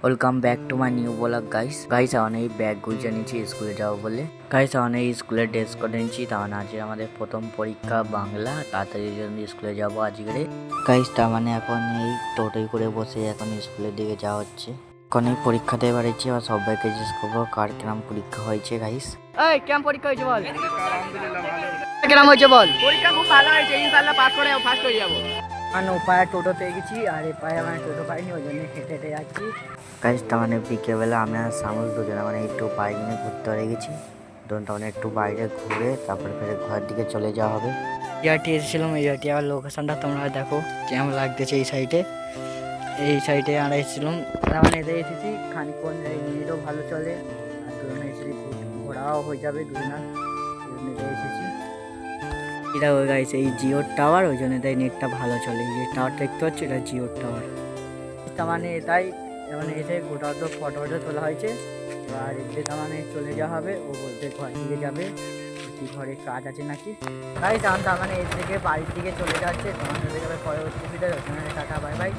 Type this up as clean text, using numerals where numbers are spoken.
Welcome back to my new blog guys আমার এই bag গুছিয়ে নিচ্ছি স্কুলে যাবো বলে। গাইস আমার এই স্কুলের ড্রেস করে নিচ্ছি, তার আজকে আমাদের প্রথম পরীক্ষা বাংলা, তাড়াতাড়ি জন্য স্কুলে যাবো আজকে। গাইস তার মানে এখন এই টোটোয় করে বসে এখন স্কুলের দিকে যাওয়া হচ্ছে। এখন এই পরীক্ষা দিয়ে বাড়িছি আর সবাইকে জিজ্ঞেস করবো কার কিরম পরীক্ষা হয়েছে। গাইস এই কেমন পরীক্ষা হয়েছে বল? কেমন হয়েছে বল? পরীক্ষা খুব ভালো হয়েছে, ইনশাআল্লাহ পাস করে ফার্স্ট হয়ে যাবো। আমি পায়ে টোটো পেয়ে গেছি আর এই পায়ে মানে টোটো পাইনি, ওই জন্য হেঁটে হেঁটে যাচ্ছি। গাইস তার মানে বিকেলবেলা আমি আর সামুস দুজনে মানে একটু বাইক নিয়ে ঘুরতে পেরে গেছি। তখন মানে একটু বাইরে ঘুরে তারপরে ফের ঘরের দিকে চলে যাওয়া হবে। ইয়াটি এসেছিলাম, এই ইয়াটি আর লোকেশনটা তোমরা দেখো কেমন লাগতেছে। এই সাইডে আমরা এসেছিলাম, তার মানে এতে এসেছি খানিকক্ষণ, এই নেটও ভালো চলে আর দুজনে এসেছি, ঘোরাও হয়ে যাবে দুজনা, এসেছি। এটা ওই গাইছে এই জিওর টাওয়ার, ওই জন্য তাই নেটটা ভালো চলে। এই যে টাওয়ারটা দেখতে পাচ্ছ, এটা জিওর টাওয়ার। তার মানে এটাই মানে এসে গোটা তো ফটো তোলা হয়েছে। আর এতে তার মানে চলে যাওয়া হবে, ও বলতে ঘর দিকে যাবে, কি ঘরে কাজ আছে নাকি। তাই তার মানে এর থেকে বাড়ির দিকে চলে যাচ্ছে। তোমার সাথে পরবর্তী ভিডিও টাটা বাই বাই।